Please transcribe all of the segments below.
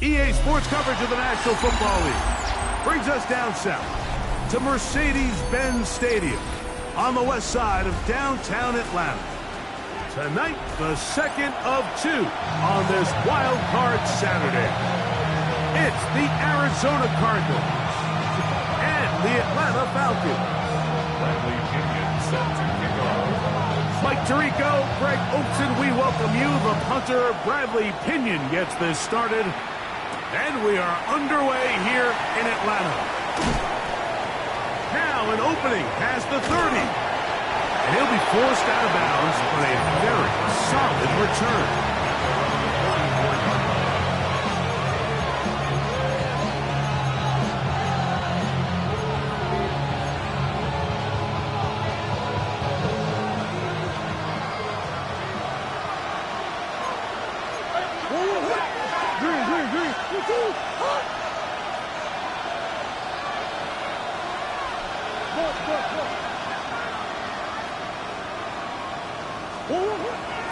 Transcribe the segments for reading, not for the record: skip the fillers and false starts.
EA Sports coverage of the National Football League brings us down south to Mercedes-Benz Stadium on the west side of downtown Atlanta. Tonight, the second of two on this wild card Saturday. It's the Arizona Cardinals and the Atlanta Falcons. Bradley Pinion set to kick off. Mike Tirico, Greg Olson, we welcome you. The punter, Bradley Pinion, gets this started. And we are underway here in Atlanta. Now an opening past the 30. And he'll be forced out of bounds on a very solid return.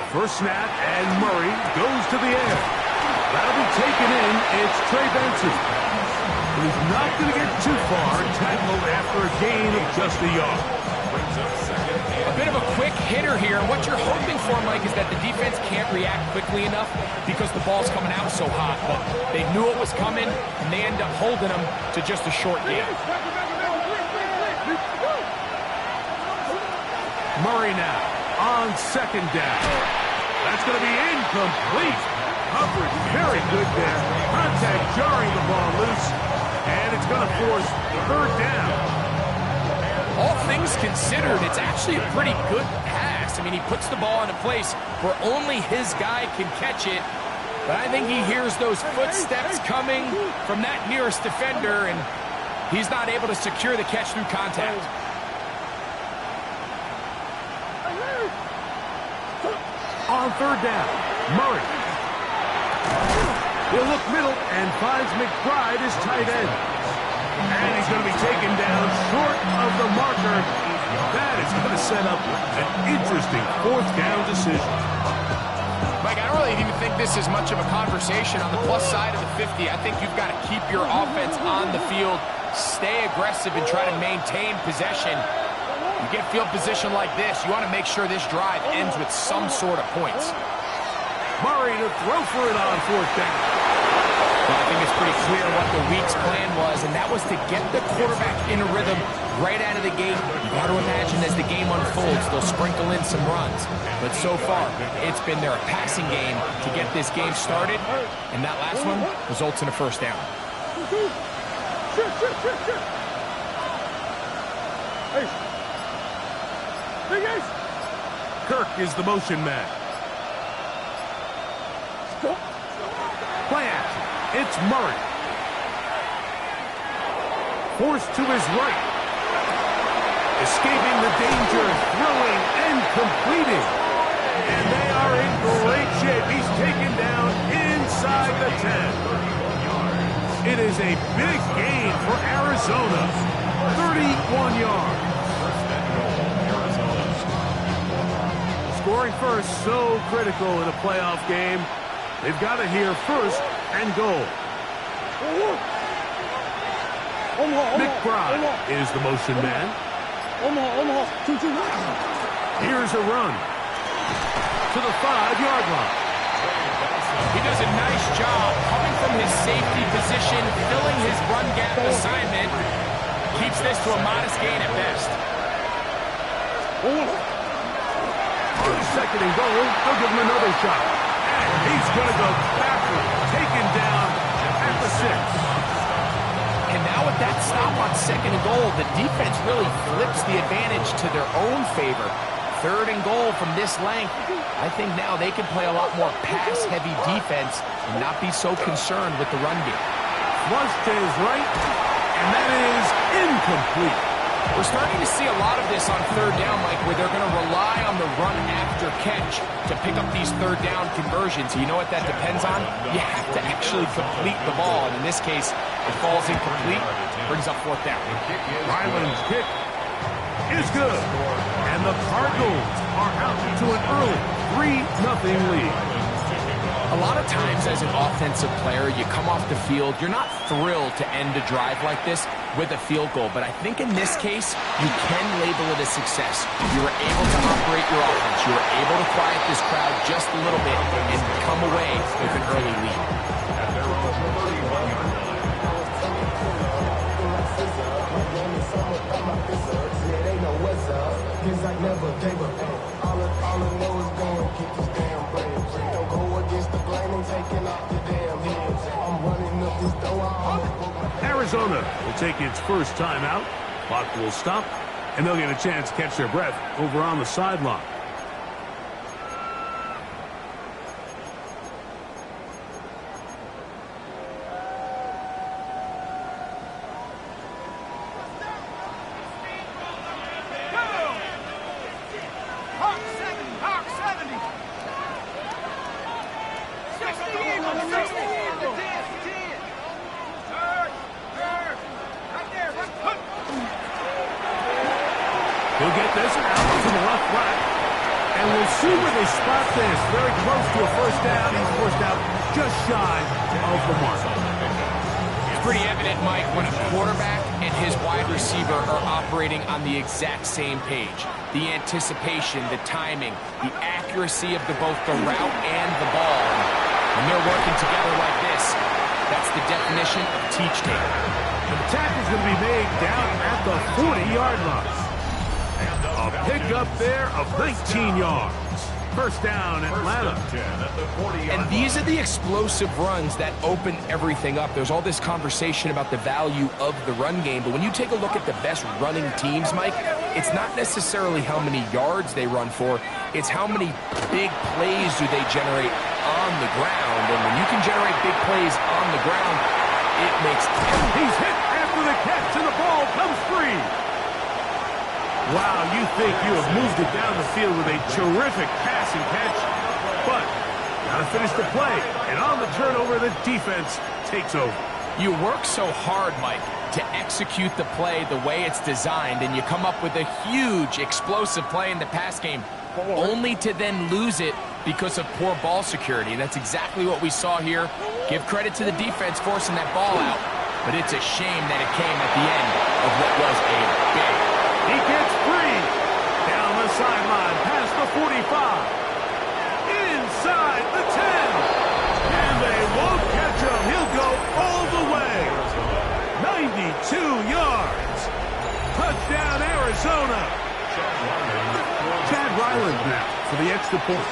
First snap, and Murray goes to the air. That'll be taken in. It's Trey Benson. But he's not going to get too far, tackled after a gain of just a yard. A bit of a quick hitter here. What you're hoping for, Mike, is that the defense can't react quickly enough because the ball's coming out so hot. But they knew it was coming, and they end up holding them to just a short gain. Murray now on second down. That's going to be incomplete. Coverage very good there. Contact jarring the ball loose, and it's going to force third down. All things considered, it's actually a pretty good pass. I mean, he puts the ball in a place where only his guy can catch it. But I think he hears those footsteps coming from that nearest defender, and he's not able to secure the catch through contact. On third down, Murray. He'll look middle and finds McBride as tight end. And he's going to be taken down short of the marker. That is going to set up an interesting fourth down decision. Mike, I don't really even think this is much of a conversation. On the plus side of the 50, I think you've got to keep your offense on the field, stay aggressive, and try to maintain possession. You get field position like this, you want to make sure this drive ends with some sort of points. Murray to throw for it on fourth down. Well, I think it's pretty clear what the week's plan was, and that was to get the quarterback in a rhythm right out of the gate. You got to imagine as the game unfolds, they'll sprinkle in some runs. But so far, it's been their passing game to get this game started, and that last one results in a first down. Kirk is the motion man. Play action. It's Murray. Forced to his right. Escaping the danger, throwing and completing. And they are in great shape. He's taken down inside the 10. It is a big gain for Arizona. 31 yards. Scoring first, so critical in a playoff game. They've got to hear first and goal. McBride is the motion man. Here's a run to the 5-yard line. He does a nice job coming from his safety position, filling his run gap assignment. Keeps this to a modest gain at best. On second and goal, they'll give him another shot. And he's going to go backward, taken down at the 6. And now with that stop on second and goal, the defense really flips the advantage to their own favor. Third and goal from this length. I think now they can play a lot more pass-heavy defense and not be so concerned with the run game. Flush to his right, and that is incomplete. We're starting to see a lot of this on third down, Mike, where they're going to rely on the run after catch to pick up these third down conversions. You know what that depends on? You have to actually complete the ball, and in this case, it falls incomplete, brings up fourth down. Ryland's kick is good, and the Cardinals are out to an early 3-0 lead. A lot of times as an offensive player, you come off the field, you're not thrilled to end a drive like this with a field goal. But I think in this case, you can label it a success. You were able to operate your offense. You were able to quiet this crowd just a little bit and come away with an early lead. At their own 31-yard line. Arizona will take its first time out. Clock will stop, and they'll get a chance to catch their breath over on the sideline. He'll get this out to the left flat. And we'll see where they spot this. Very close to a first down. He's forced out just shy of the mark. It's pretty evident, Mike, when a quarterback and his wide receiver are operating on the exact same page. The anticipation, the timing, the accuracy of both the route and the ball. When they're working together like this, that's the definition of teach-tape. The tackle's going to be made down at the 40-yard line. A pickup there of 19 yards. First down, Atlanta. And these are the explosive runs that open everything up. There's all this conversation about the value of the run game, but when you take a look at the best running teams, Mike, it's not necessarily how many yards they run for, it's how many big plays do they generate on the ground. And when you can generate big plays on the ground, it makes He's hit after the catch, and the ball comes free. Wow, you think you have moved it down the field with a terrific passing catch, but got to finish the play. And on the turnover, the defense takes over. You work so hard, Mike, to execute the play the way it's designed, and you come up with a huge, explosive play in the pass game, only to then lose it because of poor ball security. And that's exactly what we saw here. Give credit to the defense forcing that ball out, but it's a shame that it came at the end of what was a big. He gets free. Down the sideline, past the 45. Inside the 10. And they won't catch him. He'll go all the way. 92 yards. Touchdown, Arizona. Chad Ryland now for the extra point.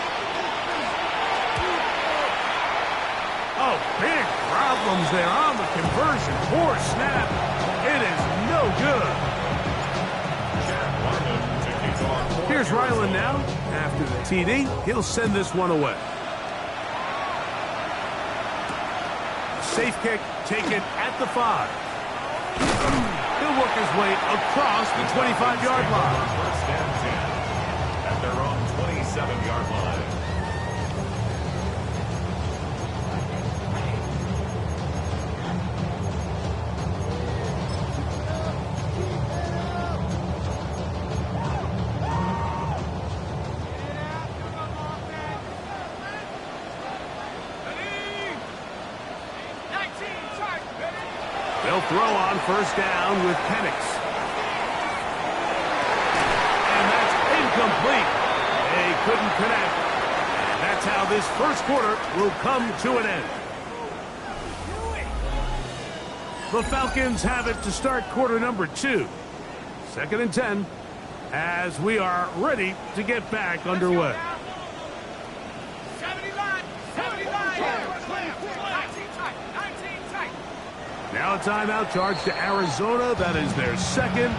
Oh, big problems there on the conversion. Poor snap. It is no good. Here's Ryland now. After the TD, he'll send this one away. Safe kick taken at the 5. He'll work his way across the 25-yard line. First and 10 at their own 27-yard line. They'll throw on first down with Penix. And that's incomplete. They couldn't connect. And that's how this first quarter will come to an end. The Falcons have it to start quarter number 2. 2nd and 10 as we are ready to get back underway. Now a timeout charge to Arizona. That is their second,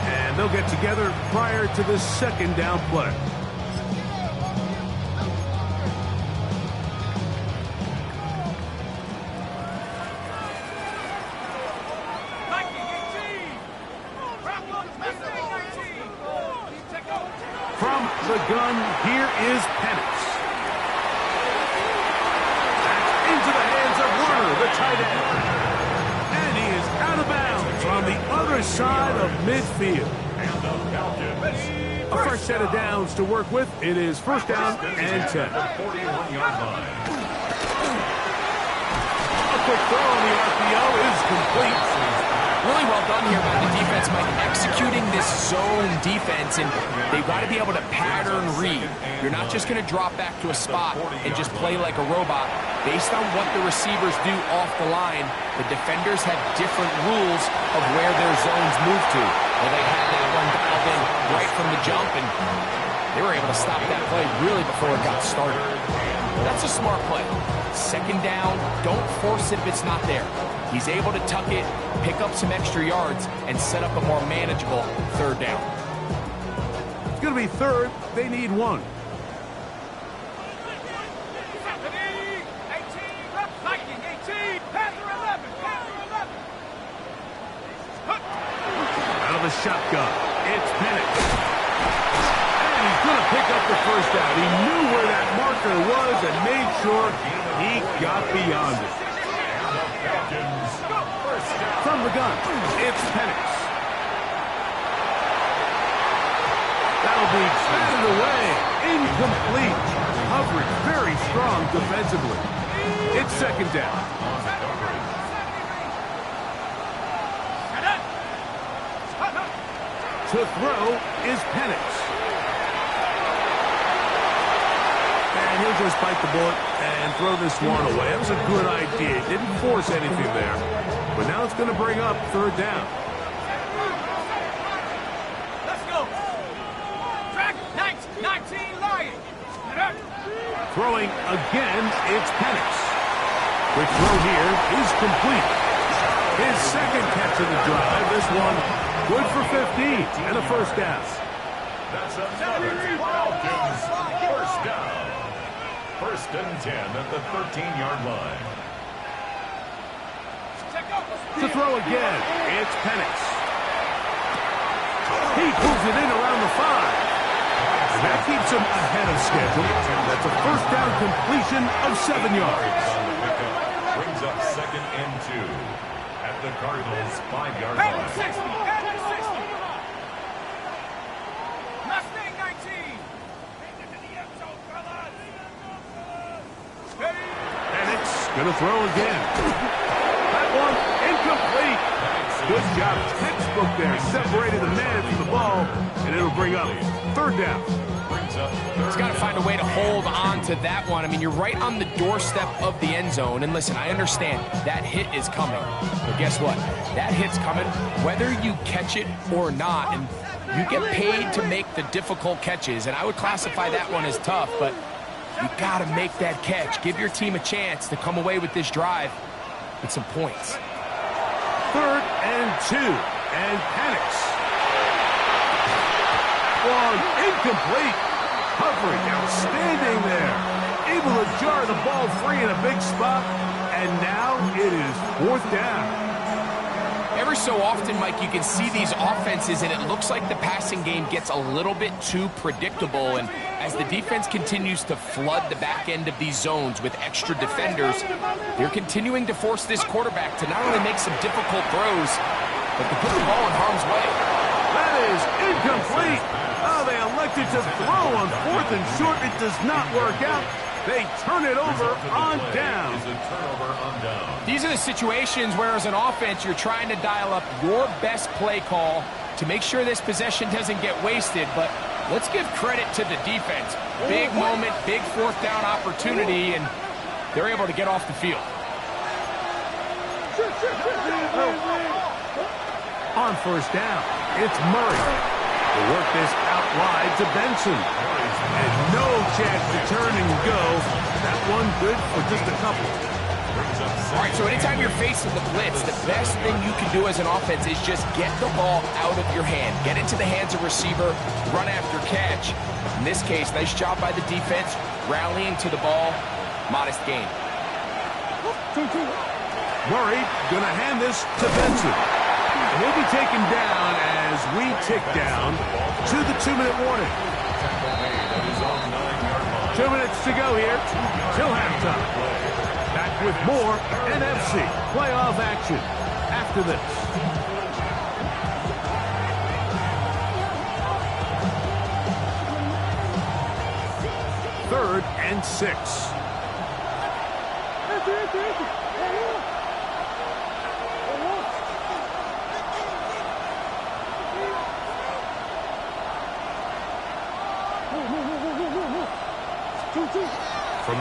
and they'll get together prior to the second down play. From the gun, here is Penix. That's into the hands of Warner, the tight end. Out of bounds on the other side of midfield. A fresh set of downs to work with. It is first down and 10. 41-yard line. quick throw on the RPO is complete. Really well done here by the defense, Mike, executing this zone defense, and they've got to be able to pattern read. You're not just going to drop back to a spot and just play like a robot. Based on what the receivers do off the line, the defenders have different rules of where their zones move to. Well, they had that one dialed in right from the jump, and they were able to stop that play really before it got started. That's a smart play. Second down, don't force it if it's not there. He's able to tuck it, pick up some extra yards, and set up a more manageable third down. It's going to be third. They need one. Out of the shotgun, it's Penix. And he's going to pick up the first down. He knew where that marker was and made sure he got beyond it. From the gun, it's Penix. That'll be batted away. Incomplete. Coverage very strong defensively. It's second down. To throw is Penix. And he'll just bite the bullet and throw this one away. That was a good idea. Didn't force anything there. But now it's going to bring up third down. Let's go. Track 19 Lions. Throwing again, it's Penix. Quick throw here is complete. His second catch of the drive. This one good for 15 and a first down. That's another Falcons first down. First and 10 at the 13-yard line. To throw again, it's Penix. He pulls it in around the 5. And that keeps him ahead of schedule. That's a first down completion of 7 yards. Brings up second and 2 at the Cardinals' 5-yard line. Mustang 19. Penix gonna throw again. That one incomplete. Good job, textbook there. Separated the man from the ball, and it'll bring up third down. He's got to find a way to hold on to that one. I mean, you're right on the doorstep of the end zone. And listen, I understand that hit is coming. But guess what? That hit's coming whether you catch it or not. And you get paid to make the difficult catches. And I would classify that one as tough, but you got to make that catch. Give your team a chance to come away with this drive with some points. Third and 2. And Penix. One incomplete. Coverage outstanding there. Able to jar the ball free in a big spot. And now it is fourth down. Every so often, Mike, you can see these offenses, and it looks like the passing game gets a little bit too predictable. And as the defense continues to flood the back end of these zones with extra defenders, they're continuing to force this quarterback to not only make some difficult throws, but to put the ball in harm's way. That is incomplete. Oh, they elected to throw on fourth and short. It does not work out. They turn it over on down. These are the situations where, as an offense, you're trying to dial up your best play call to make sure this possession doesn't get wasted. But let's give credit to the defense. Big moment, big fourth down opportunity, and they're able to get off the field. On first down, it's Murray. They work this out wide to Benson. And no chance to turn and go. That one good for just a couple. All right, so anytime you're facing the blitz, the best thing you can do as an offense is just get the ball out of your hand. Get into the hands of receiver, run after catch. In this case, nice job by the defense, rallying to the ball. Modest gain. Murray gonna hand this to Benson. And he'll be taken down as we tick down to the 2-minute warning. 2 minutes to go here till halftime. Back with more NFC playoff action after this. Third and 6.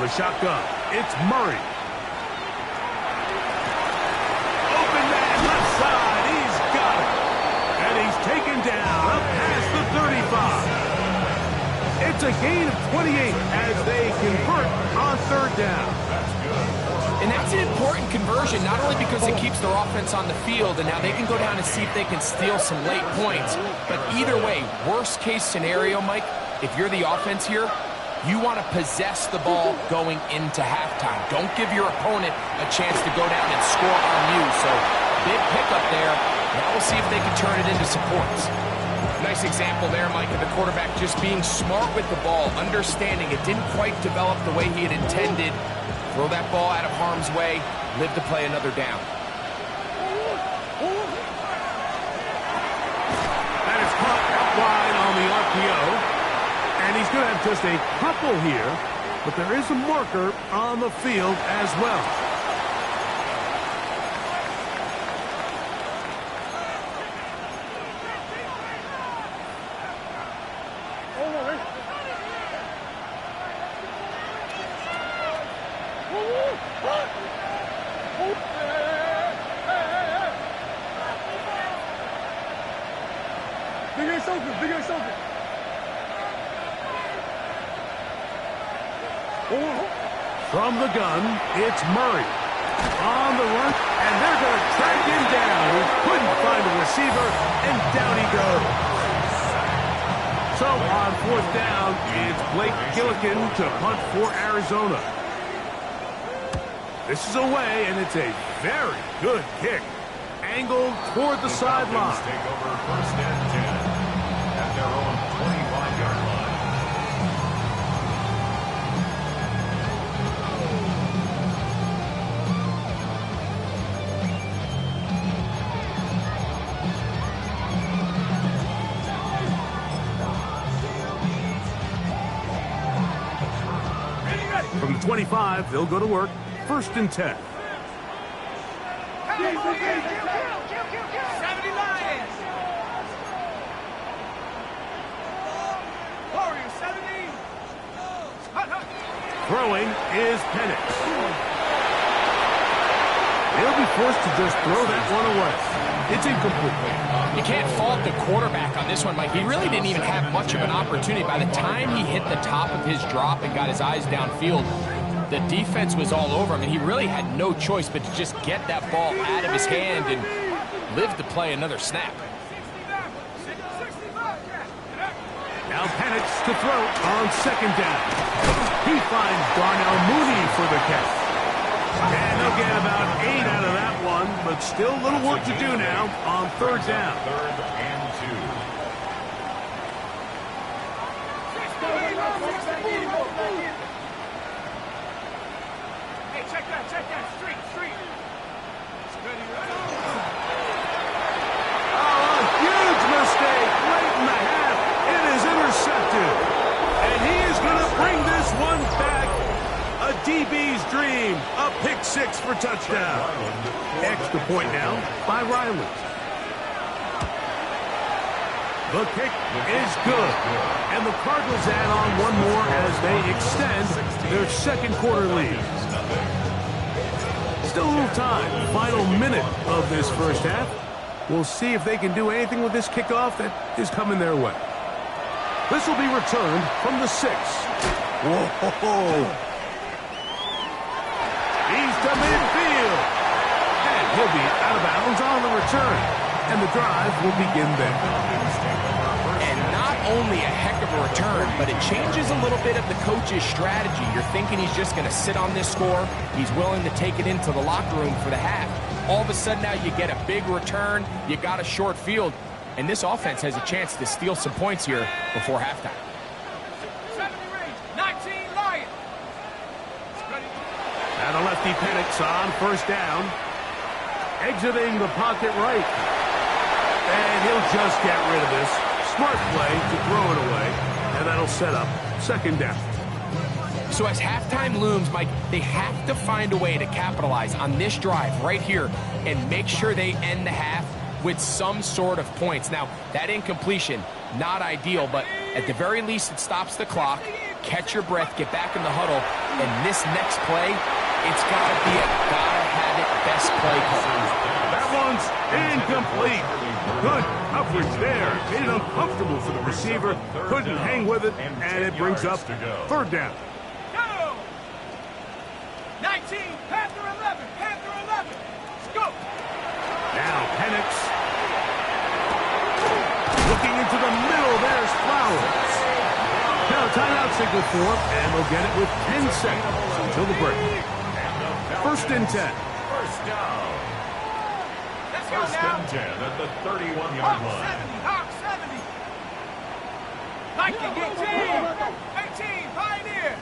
the shotgun. It's Murray. Open man, left side. He's got it. And he's taken down up past the 35. It's a gain of 28 as they convert on third down. And that's an important conversion, not only because it keeps their offense on the field, and now they can go down and see if they can steal some late points. But either way, worst case scenario, Mike, if you're the offense here, you want to possess the ball going into halftime. Don't give your opponent a chance to go down and score on you. So big pickup there. Now we'll see if they can turn it into some points. Nice example there, Mike, of the quarterback just being smart with the ball, understanding it didn't quite develop the way he had intended. Throw that ball out of harm's way, live to play another down. That is caught out wide on the RPO. And he's going to have just a couple here, but there is a marker on the field as well. Big ass open. From the gun, it's Murray. On the run, and they're going to track him down. He couldn't find a receiver, and down he goes. So on fourth down, it's Blake Gillikin to punt for Arizona. This is away, and it's a very good kick. Angled toward the sideline. Take over first and 10 at their own 25-yard line. From the 25, they'll go to work. First and 10. 70 Lions. Warriors 70. Throwing is Penix. They'll be forced to just throw that one away. It's incomplete. You can't fault the quarterback on this one, Mike. He really didn't even have much of an opportunity. By the time he hit the top of his drop and got his eyes downfield, the defense was all over him, and he really had no choice but to just get that ball out of his hand and live to play another snap. Now Penix to throw on second down. He finds Darnell Mooney for the catch. And they'll get about 8 out of that one, but still a little work to do now on third down. Third and 2. Hey, check that. Street. Oh, a huge mistake late in the half. It is intercepted. And he is going to bring this one back. A DB's dream. A pick six for touchdown. Extra point now by Riley. The kick is good. And the Cardinals add on one more as they extend their second quarter lead. Still a little time. Final minute of this first half. We'll see if they can do anything with this kickoff that is coming their way. This will be returned from the 6. Whoa! He's to midfield. And he'll be out of bounds on the return. And the drive will begin there. And not only a heck of a return, but it changes a little bit of the coach's strategy. You're thinking he's just going to sit on this score. He's willing to take it into the locker room for the half. All of a sudden now you get a big return. You got a short field. And this offense has a chance to steal some points here before halftime. 70 range. 19 Lions. And a lefty Penix on first down. Exiting the pocket right. And he'll just get rid of this. Smart play to throw it away. And that'll set up second down. So as halftime looms, Mike, they have to find a way to capitalize on this drive right here and make sure they end the half with some sort of points. Now, that incompletion, not ideal, but at the very least, it stops the clock. catch your breath, get back in the huddle, and this next play, it's got to be a gotta-have-it best play call. That one's incomplete. Good coverage there. Made it uncomfortable for the receiver. Couldn't hang with it, and it brings up third down. Go! 19, Panther 11, Panther 11. Scope. Now Penix. Looking into the middle, there's Flowers. Now timeout signal for him, and they'll get it with 10 seconds until the break. First and 10. First down. Let's go First now. and 10 at the 31-yard Hawk line. 70, Hawk 70. Viking 18, 18, Pioneer.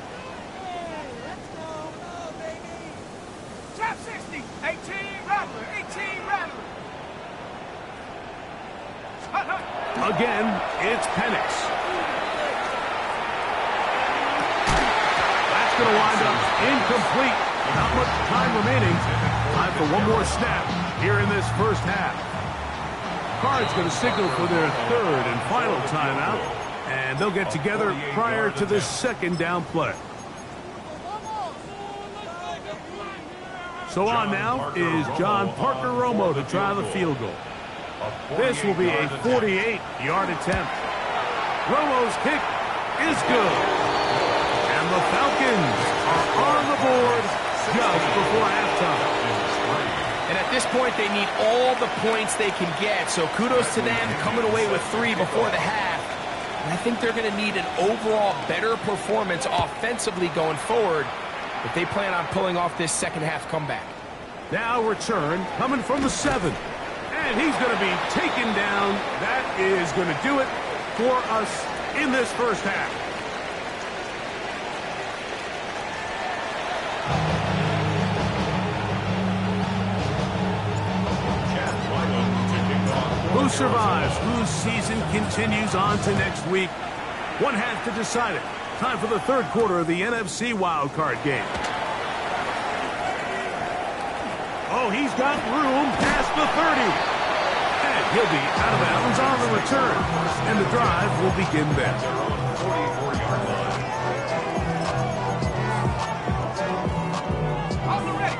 Trap 60, 18, Rattler, 18, Rattler. Hut, hut. Again, it's Penix. That's going to wind up incomplete. Not much time remaining. Time for one more snap here in this first half. Cards going to signal for their third and final timeout, and they'll get together prior to the second down play. So on now is John Parker Romo to try the field goal. This will be a 48-yard attempt. Romo's kick is good. And the Falcons are on the board just before halftime. And at this point, they need all the points they can get. So kudos to them coming away with 3 before the half. And I think they're going to need an overall better performance offensively going forward if they plan on pulling off this second half comeback. Now return coming from the 7. And he's going to be taken down. That is going to do it for us in this first half. Who survives? Whose season continues on to next week? One half to decide it. Time for the third quarter of the NFC wildcard game. Oh, he's got room past the 30. And he'll be out of bounds on the return. And the drive will begin then. 44-yard line. All ready.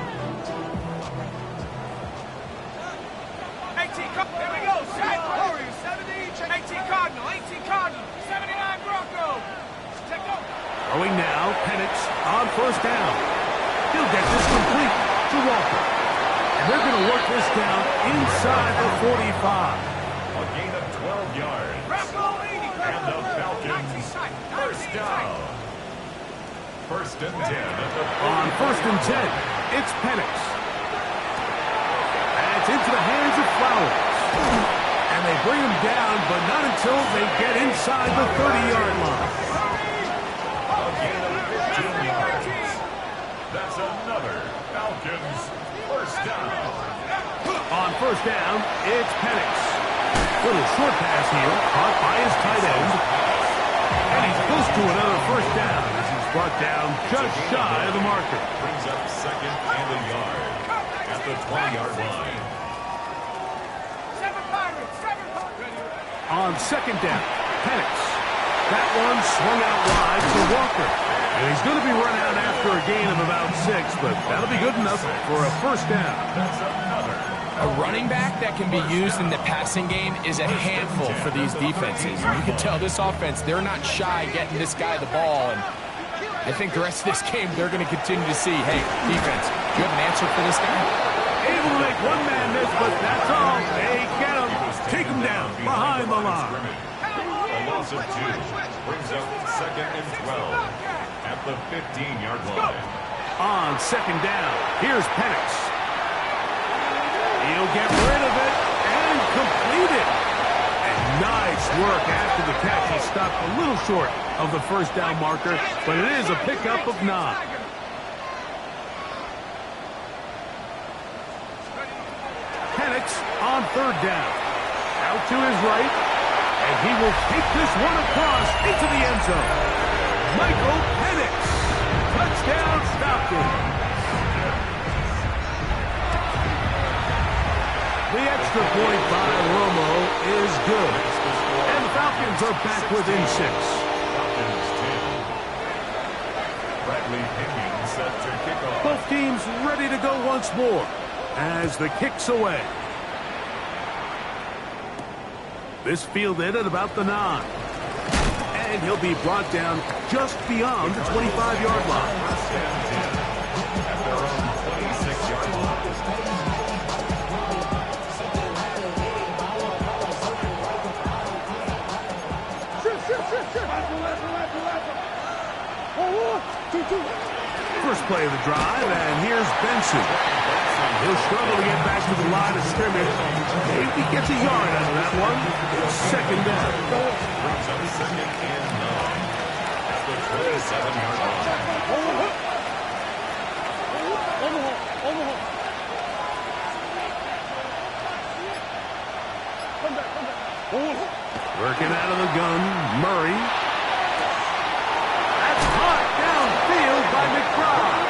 18, here we go. 7 Warriors, 70, 18 Cardinal, 18 Cardinal, 79 Broncos. Check out. Throwing now, Penix on first down. He'll get this complete to Walker. And they're going to work this down inside the 45. A gain of 12 yards. Bronco 80, And the Falcons, first down. First and 10 at the On first and 10, it's Penix. And it's into the hands of Flowers. And they bring him down, but not until they get inside the 30-yard line. A gain of 15 yards. That's another Falcons first down. On first down, it's Penix. Little short pass here, caught by his tight end. And he's close to another first down as he's brought down just shy of the marker. Brings up second and a yard at the 20-yard line. 7 Pirates, 7 Pirates. On second down, Penix. That one swung out wide to Walker. And he's going to be run out after a gain of about 6, but that'll be good enough for a first down. That's another. A running back that can be used in the passing game is a handful for these defenses. And you can tell this offense, they're not shy getting this guy the ball. And I think the rest of this game, they're going to continue to see, hey, defense, do you have an answer for this guy? Able to make one man miss, but that's all. They get him. Take him down behind the line. A loss of 2 brings up second and 12 at the 15-yard line. On second down, here's Penix. He'll get rid of it and complete it. And nice work after the catch. He stopped a little short of the first down marker, but it is a pickup of 9. Penix on third down. Out to his right, and he will take this one across into the end zone. Michael Penix. Touchdown, Falcons. The extra point by Romo is good. And the Falcons are back within 6. Falcons 10, Bradley Pinion set to kick off. Both teams ready to go once more as the kick's away. This fielded at about the 9. And he'll be brought down just beyond the 25-yard line. First and 10 at their own 26-yard line. First play of the drive, and here's Benson. He'll struggle to get back to the line of scrimmage. Maybe gets a yard out of that one. Second down. Brings up second and 9 at the 27-yard line. Working out of the gun, Murray. That's caught downfield by McBride.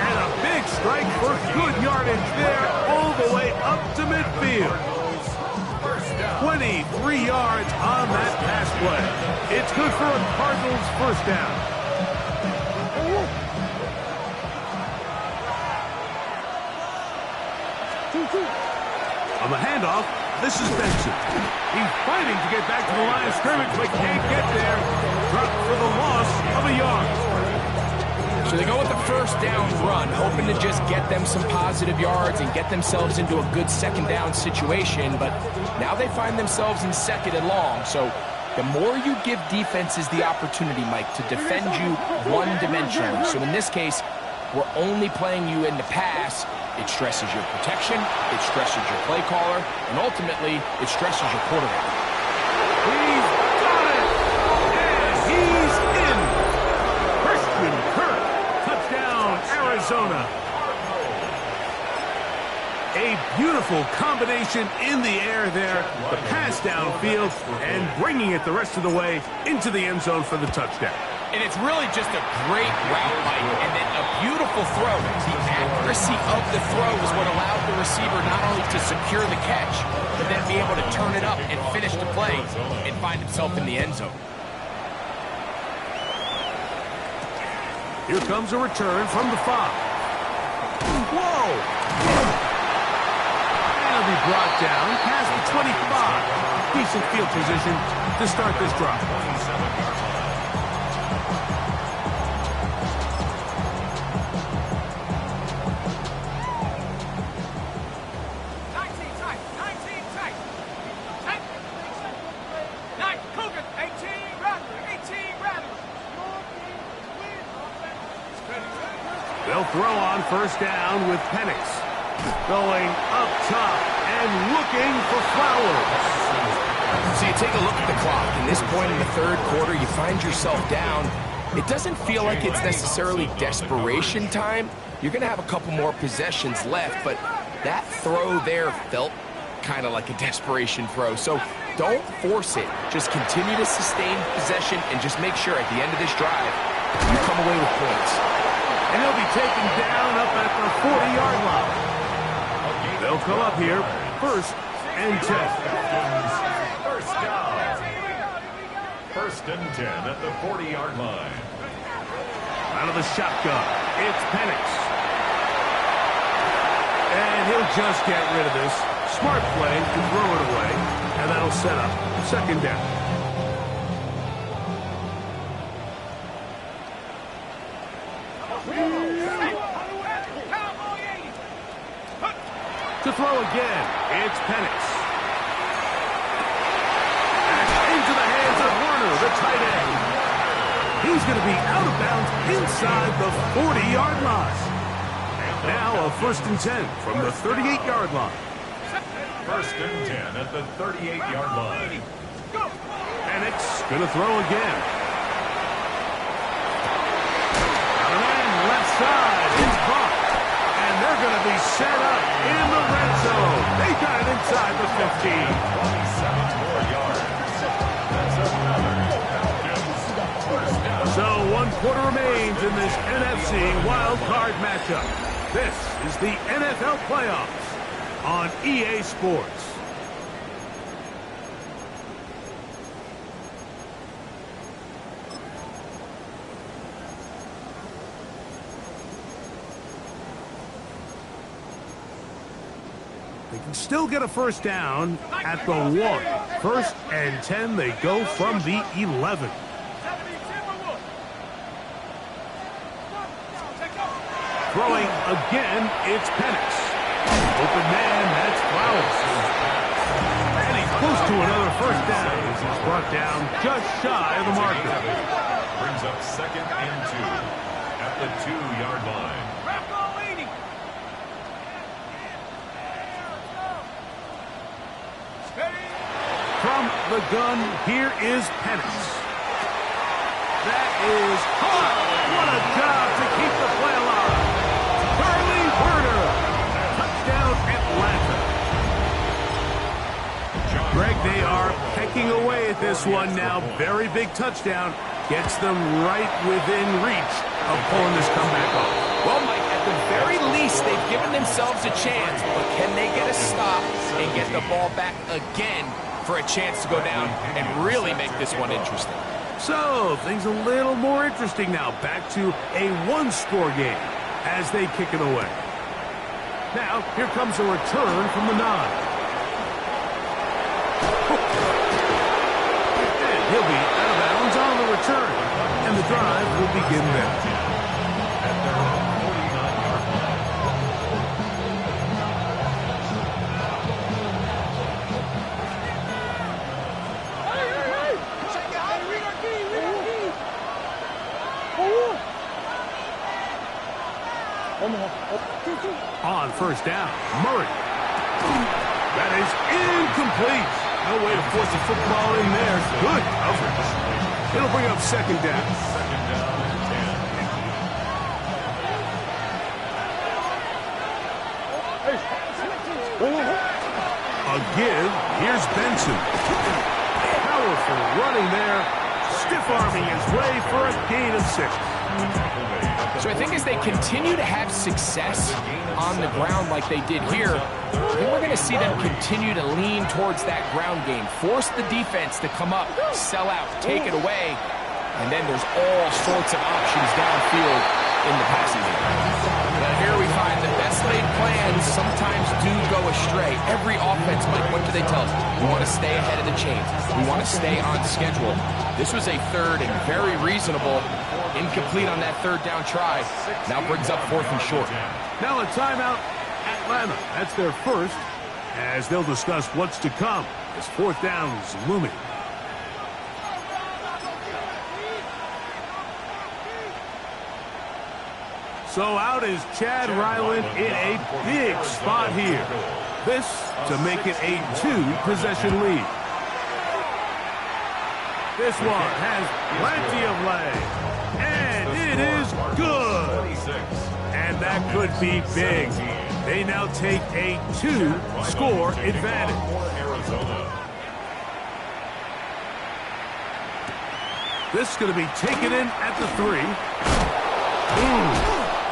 And a big strike for good yardage there all the way up to midfield. 23 yards on that pass play. It's good for a Cardinals first down. On the handoff, this is Benson. He's fighting to get back to the line of scrimmage, but can't get there. Dropped for the loss of a yard. So they go with the first down run, hoping to just get them some positive yards and get themselves into a good second down situation, but now they find themselves in second and long. So the more you give defenses the opportunity, Mike, to defend you one-dimensionally. So in this case, we're only playing you in the pass. It stresses your protection, it stresses your play caller, and ultimately, it stresses your quarterback. He's got it! And he's in! Christian Kirk, touchdown, Arizona. A beautiful combination in the air there, the pass downfield, and bringing it the rest of the way into the end zone for the touchdown. And it's really just a great route, Mike, and then a beautiful throw. The accuracy of the throw is what allowed the receiver not only to secure the catch, but then be able to turn it up and finish the play and find himself in the end zone. Here comes a return from the 5. Whoa! And he'll be brought down past the 25. Decent field position to start this drive. 27-yard line. They'll throw on first down with Penix. Going up top and looking for Flowers. So you take a look at the clock. In this point in the third quarter, you find yourself down. It doesn't feel like it's necessarily desperation time. You're going to have a couple more possessions left, but that throw there felt kind of like a desperation throw. So don't force it. Just continue to sustain possession and just make sure at the end of this drive, you come away with points. And he'll be taken down up at the 40-yard line. They'll come up here, first and 10. First down. First and 10 at the 40-yard line. Out of the shotgun, it's Penix. And he'll just get rid of this. Smart play to throw it away, and that'll set up second down. To throw again, it's Penix. Into the hands of Warner, the tight end. He's going to be out of bounds inside the 40-yard line. Now a first and 10 from the 38-yard line. First and 10 at the 38-yard line. Penix going to throw again. And then left side, it's caught. And they're going to be set up in the red zone. They got it inside the 15. 27 more yards. That's another Falcons first down. So 1 quarter remains in this NFC wild card matchup. This is the NFL playoffs on EA Sports. They can still get a first down at the 1. 1st and 10, they go from the 11. Throwing again, it's Penix. Open man, that's Flowers. And he's close to another first down as he's brought down just shy of the marker. Brings up 2nd and 2 at the 2-yard line. From the gun, here is Penix. That is caught. What a job to keep the play alive. Charlie Werner. Touchdown, Atlanta. Greg, they are pecking away at this one now. Very big touchdown. Gets them right within reach of pulling this comeback off. Well, Mike, at the very least, they've given themselves a chance, but can they get a stop and get the ball back again for a chance to go down and really make this one interesting? So, things a little more interesting now. Back to a one-score game as they kick it away. Now, here comes a return from the 9. And he'll be out of bounds on the return. And the drive will begin there. At their own 49-yard line. On first down, Murray. That is incomplete. No way to force the football in there. Good coverage. It'll bring up 2nd down. 2nd down and 10. A give. Here's Benson. Powerful running there. Stiff-arming his way for a gain of 6. So I think as they continue to have success on the ground like they did here, I think we're going to see them continue to lean towards that ground game, force the defense to come up, sell out, take it away, and then there's all sorts of options downfield in the passing game. But here we find the best laid plans sometimes do go astray. Every offense, Mike, what do they tell us? We want to stay ahead of the chains. We want to stay on schedule. This was a 3rd and very reasonable. Incomplete on that 3rd down try. Now brings up 4th and short. Now a timeout, Atlanta. That's their first, as they'll discuss what's to come as 4th down is looming. So out is Chad Ryland in a big spot here. This to make it a 2-possession lead. This one has plenty of legs. And it is good. And that could be big. They now take a 2-score advantage. This is going to be taken in at the 3.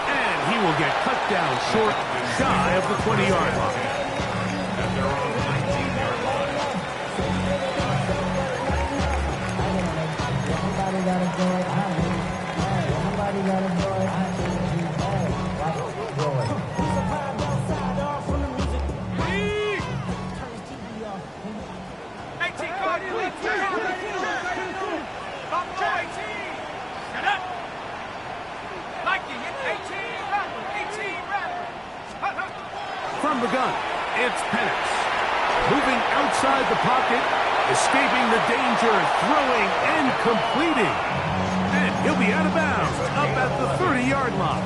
And he will get cut down short, shy of the 20-yard line. At their own 19-yard line. From the gun, it's Penix. Moving outside the pocket, escaping the danger, throwing and completing. And he'll be out of bounds, up at the 30-yard line.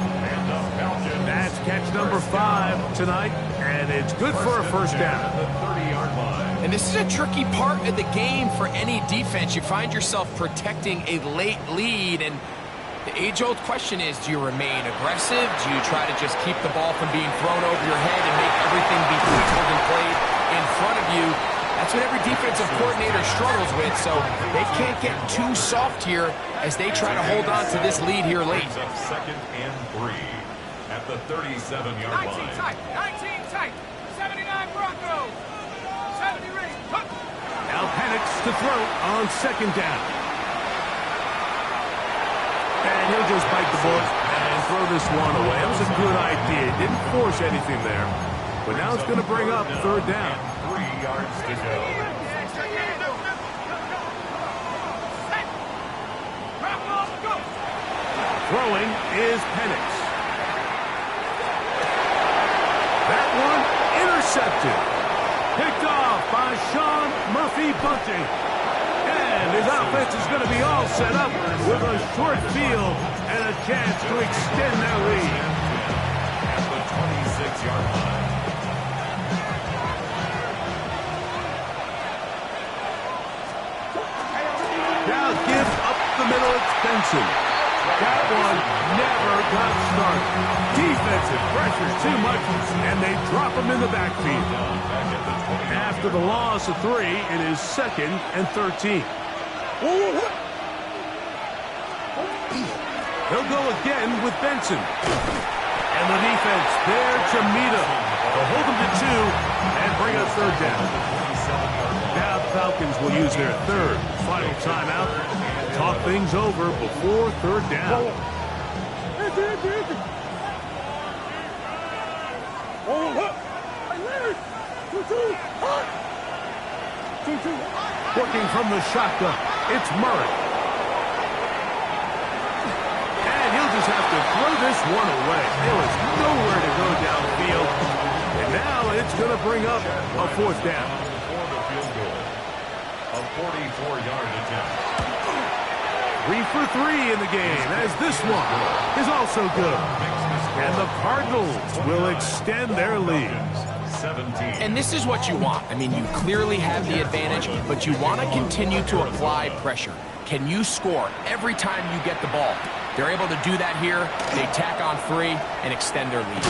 That's catch number 5 tonight, and it's good for a first down. The 30-yard line. And this is a tricky part of the game for any defense. You find yourself protecting a late lead, and the age-old question is, do you remain aggressive? Do you try to just keep the ball from being thrown over your head and make everything be tackled and played in front of you? That's what every defensive coordinator struggles with, so they can't get too soft here as they try to hold on to this lead here late. 2nd and 3 at the 37-yard line. 19 tight, 79 Broncos, 70 Ring. Now Penix to throw on 2nd down. And he'll just bite the bullet and throw this one away. It was a good idea. Didn't force anything there. But now it's going to bring up third down. 3 yards to go. Throwing is Penix. That one intercepted. Picked off by Sean Murphy-Bunting. And his offense is going to be all set up with a short field and a chance to extend their lead. At the 26-yard line. Now gives up the middle. It's Benson. That one never got started. Defensive pressure too much, and they drop him in the backfield. After the loss of 3, it is 2nd and 13. He'll go again with Benson. And the defense there to meet him. They'll hold him to 2 and bring us third down. Now the Falcons will use their third final timeout. Talk things over before third down. Working from the shotgun, it's Murray. And he'll just have to throw this one away. There was nowhere to go downfield. And now it's going to bring up a fourth down. For the field goal. A 44-yard attempt. 3 for 3 in the game, as this one is also good. And the Cardinals will extend their lead. 17. And this is what you want. I mean, you clearly have the advantage, but you want to continue to apply pressure. Can you score every time you get the ball? They're able to do that here. They tack on 3 and extend their lead.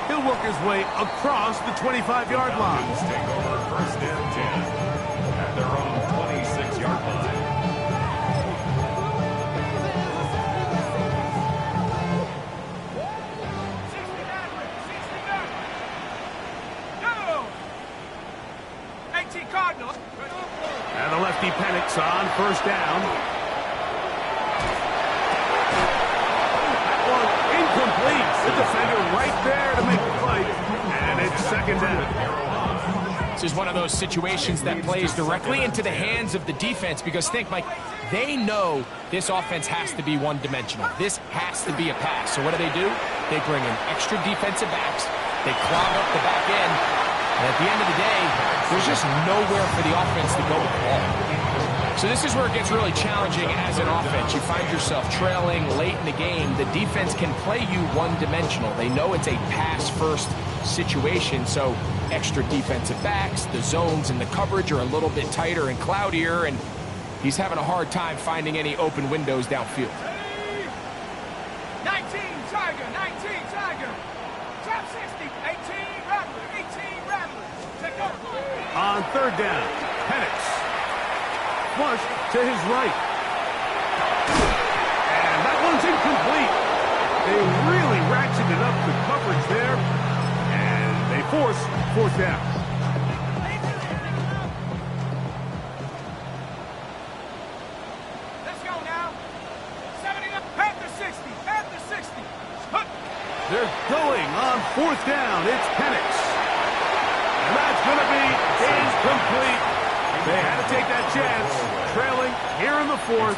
He'll work his way across the 25-yard line. Take over 1st and 10 at their own 26-yard line. And the lefty Penix on 1st down. That one incomplete. The defender right there to make the play. And it's 2nd down. This is one of those situations that plays directly into the hands of the defense because think, Mike, they know this offense has to be one-dimensional. This has to be a pass. So what do? They bring in extra defensive backs. They clog up the back end. And at the end of the day, there's just nowhere for the offense to go with the ball. So this is where it gets really challenging as an offense. You find yourself trailing late in the game. The defense can play you one-dimensional. They know it's a pass-first situation, so extra defensive backs, the zones and the coverage are a little bit tighter and cloudier, and he's having a hard time finding any open windows downfield. 19 Tiger, 19 Tiger. Top 60, 18 Rattler, 18 Rattler. Take over. On 3rd down, Penix. Flush to his right. And that one's incomplete. They really ratcheted up the coverage there. And they force 4th down. Let's go now. 70 up, Panther 60, Panther 60. They're going on 4th down. It's Penix. And that's going to be incomplete. They had to take that chance, trailing here in the 4th,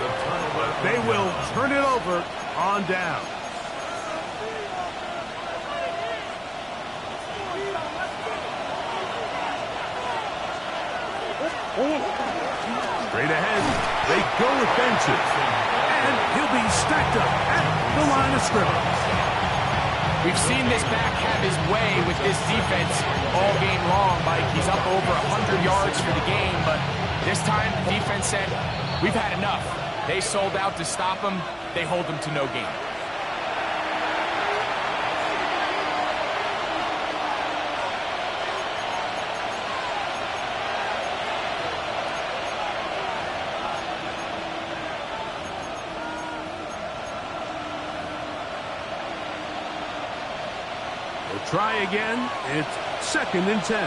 but they will turn it over on down. Straight ahead, they go with Benson, and he'll be stacked up at the line of scrimmage. We've seen this back have his way with this defense all game long, Mike. He's up over 100 yards for the game, but this time the defense said, we've had enough. They sold out to stop him. They hold him to no gain. Try again. It's 2nd and 10.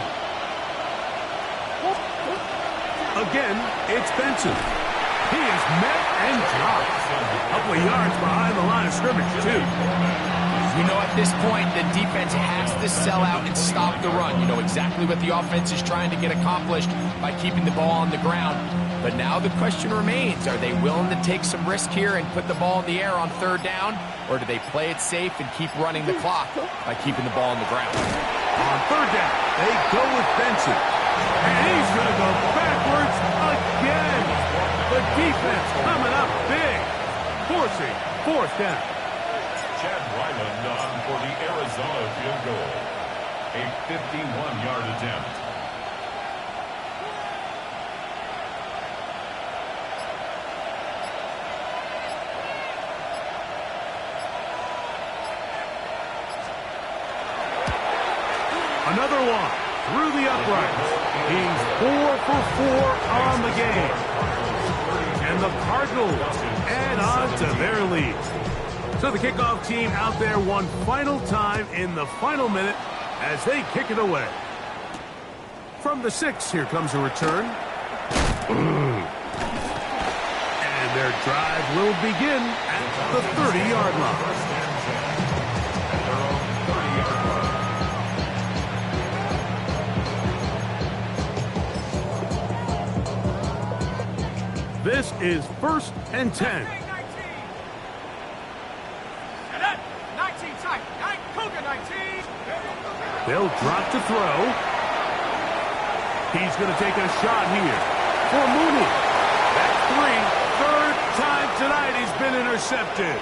Again, it's Benson. He is met and dropped. A couple of yards behind the line of scrimmage, too. You know, at this point, the defense has to sell out and stop the run. You know exactly what the offense is trying to get accomplished by keeping the ball on the ground. But now the question remains, are they willing to take some risk here and put the ball in the air on third down? Or do they play it safe and keep running the clock by keeping the ball on the ground? On third down, they go with Benson. And he's going to go backwards again. The defense coming up big, forcing fourth down. Chad Ryland on for the Arizona field goal. A 51-yard attempt. Another one through the uprights. He's 4 for 4 on the game. And the Cardinals add on to their lead. So the kickoff team out there one final time in the final minute as they kick it away. From the 6, here comes a return. And their drive will begin at the 30-yard line. This is 1st and 10. 19 tight. 9 Cougar 19. They'll drop to throw. He's going to take a shot here for Mooney. That's 3. Third time tonight he's been intercepted.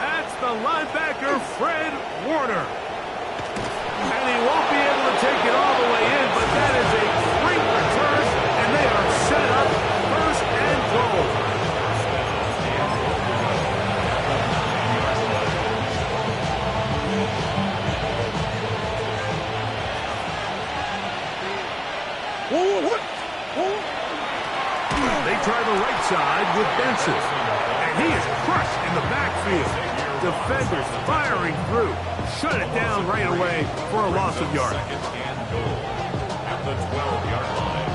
That's the linebacker, Fred Warner. And he won't be able to take it all the way in, but that is a great return, and they are set up 1st and goal. They try the right side with Benson. And he is crushed in the backfield. Defenders firing through. Shut it down right away for a loss of yardage. Second and goal at the 12-yard line.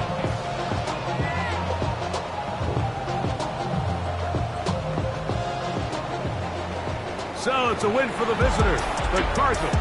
So it's a win for the visitors. The Cardinals